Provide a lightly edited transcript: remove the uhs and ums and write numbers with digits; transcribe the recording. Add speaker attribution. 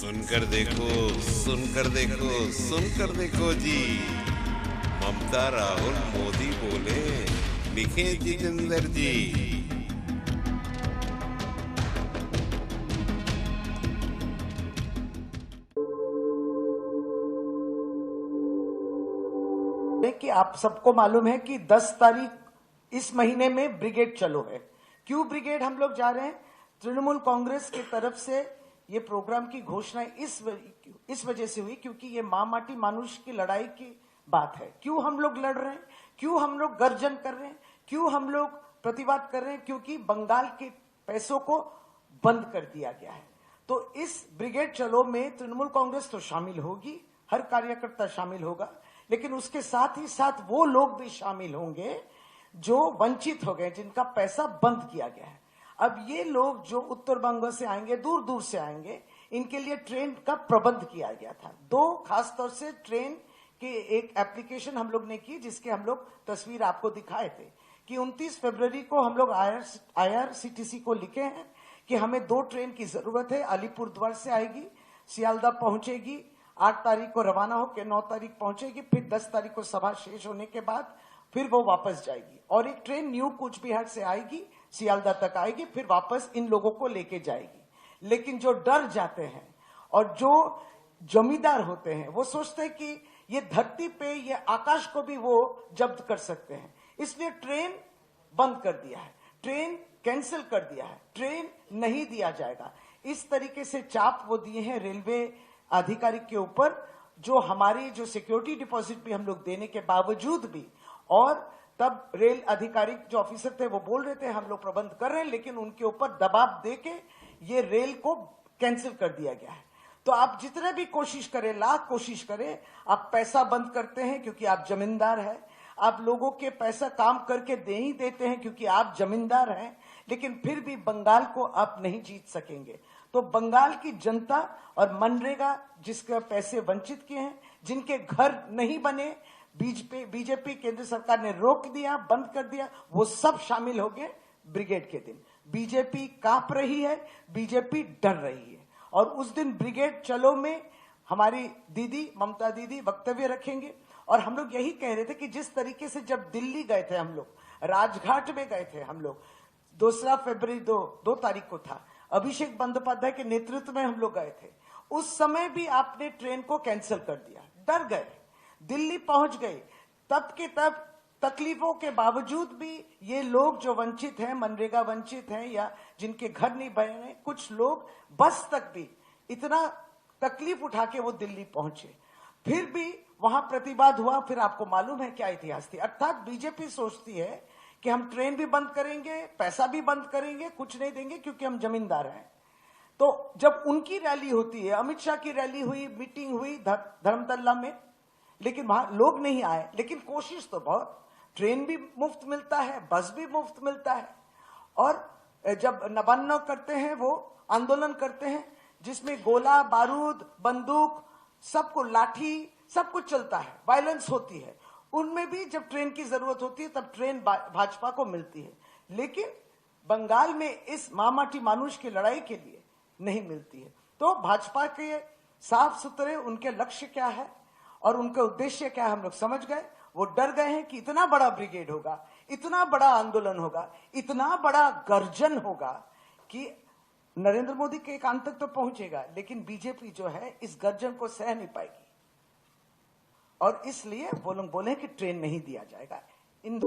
Speaker 1: सुनकर देखो, सुनकर देखो, सुनकर देखो जी। ममता राहुल मोदी बोले, लिखे जितेंद्र जी।
Speaker 2: कि आप सबको मालूम है कि 10 तारीख इस महीने में ब्रिगेड चलो है। क्यों ब्रिगेड हम लोग जा रहे हैं? तृणमूल कांग्रेस की तरफ से ये प्रोग्राम की घोषणा इस वजह से हुई क्योंकि ये मां माटी मानुष की लड़ाई की बात है। क्यों हम लोग लड़ रहे हैं, क्यों हम लोग गर्जन कर रहे हैं, क्यों हम लोग प्रतिवाद कर रहे हैं? क्योंकि बंगाल के पैसों को बंद कर दिया गया है। तो इस ब्रिगेड चलो में तृणमूल कांग्रेस तो शामिल होगी, हर कार्यकर्ता शामिल होगा, लेकिन उसके साथ ही साथ वो लोग भी शामिल होंगे जो वंचित हो गए, जिनका पैसा बंद किया गया है। अब ये लोग जो उत्तर बंग से आएंगे, दूर दूर से आएंगे, इनके लिए ट्रेन का प्रबंध किया गया था। दो खास तौर से ट्रेन के एक एप्लीकेशन हम लोग ने की, जिसके हम लोग तस्वीर आपको दिखाए थे कि 29 फरवरी को हम लोग IRCTC को लिखे हैं कि हमें 2 ट्रेन की जरूरत है। अलीपुरद्वार से आएगी, सियालदा पहुंचेगी, 8 तारीख को रवाना होकर 9 तारीख पहुंचेगी, फिर 10 तारीख को सभा शेष होने के बाद फिर वो वापस जाएगी। और एक ट्रेन न्यू कूच बिहार से आएगी, सियालदा तक आएगी, फिर वापस इन लोगों को लेके जाएगी। लेकिन जो डर जाते हैं और जो जमींदार होते हैं वो सोचते हैं कि ये धरती पे, ये आकाश को भी वो जब्त कर सकते हैं, इसलिए ट्रेन बंद कर दिया है, ट्रेन कैंसिल कर दिया है, ट्रेन नहीं दिया जाएगा। इस तरीके से चाप वो दिए हैं रेलवे आधिकारिक के ऊपर, जो हमारी जो सिक्योरिटी डिपॉजिट भी हम लोग देने के बावजूद भी, और तब रेल आधिकारिक जो ऑफिसर थे वो बोल रहे थे हम लोग प्रबंध कर रहे हैं, लेकिन उनके ऊपर दबाव देके ये रेल को कैंसिल कर दिया गया है। तो आप जितने भी कोशिश करें, लाख कोशिश करें, आप पैसा बंद करते हैं क्योंकि आप जमींदार हैं, आप लोगों के पैसा काम करके दे ही देते हैं क्योंकि आप जमींदार हैं, लेकिन फिर भी बंगाल को आप नहीं जीत सकेंगे। तो बंगाल की जनता और मनरेगा जिसके पैसे वंचित किए हैं, जिनके घर नहीं बने, बीजेपी केंद्र सरकार ने रोक दिया, बंद कर दिया, वो सब शामिल हो गए ब्रिगेड के दिन। बीजेपी कांप रही है, बीजेपी डर रही है। और उस दिन ब्रिगेड चलो में हमारी दीदी ममता दीदी वक्तव्य रखेंगे। और हम लोग यही कह रहे थे कि जिस तरीके से जब दिल्ली गए थे हम लोग, राजघाट में गए थे हम लोग, 2 फरवरी 2 तारीख को था, अभिषेक बंदोपाध्याय के नेतृत्व में हम लोग गए थे। उस समय भी आपने ट्रेन को कैंसिल कर दिया, डर गए, दिल्ली पहुंच गए। तब के तब तकलीफों के बावजूद भी ये लोग जो वंचित हैं, मनरेगा वंचित हैं या जिनके घर नहीं बने, कुछ लोग बस तक भी इतना तकलीफ उठा के वो दिल्ली पहुंचे, फिर भी वहां प्रतिवाद हुआ। फिर आपको मालूम है क्या इतिहास थी। अर्थात बीजेपी सोचती है कि हम ट्रेन भी बंद करेंगे, पैसा भी बंद करेंगे, कुछ नहीं देंगे क्योंकि हम जमींदार हैं। तो जब उनकी रैली होती है, अमित शाह की रैली हुई, मीटिंग हुई धर्मतल्ला में, लेकिन वहां लोग नहीं आए, लेकिन कोशिश तो बहुत, ट्रेन भी मुफ्त मिलता है, बस भी मुफ्त मिलता है। और जब नवान्न करते हैं, वो आंदोलन करते हैं जिसमें गोला बारूद, बंदूक, सबको लाठी, सब कुछ चलता है, वायलेंस होती है, उनमें भी जब ट्रेन की जरूरत होती है तब ट्रेन भाजपा को मिलती है। लेकिन बंगाल में इस मां माटी मानुष की लड़ाई के लिए नहीं मिलती है। तो भाजपा के साफ सुथरे उनके लक्ष्य क्या है और उनका उद्देश्य क्या है हम लोग समझ गए। वो डर गए हैं कि इतना बड़ा ब्रिगेड होगा, इतना बड़ा आंदोलन होगा, इतना बड़ा गर्जन होगा कि नरेंद्र मोदी के कान तक तो पहुंचेगा, लेकिन बीजेपी जो है इस गर्जन को सह नहीं पाएगी। और इसलिए वो लोग बोले कि ट्रेन नहीं दिया जाएगा। इन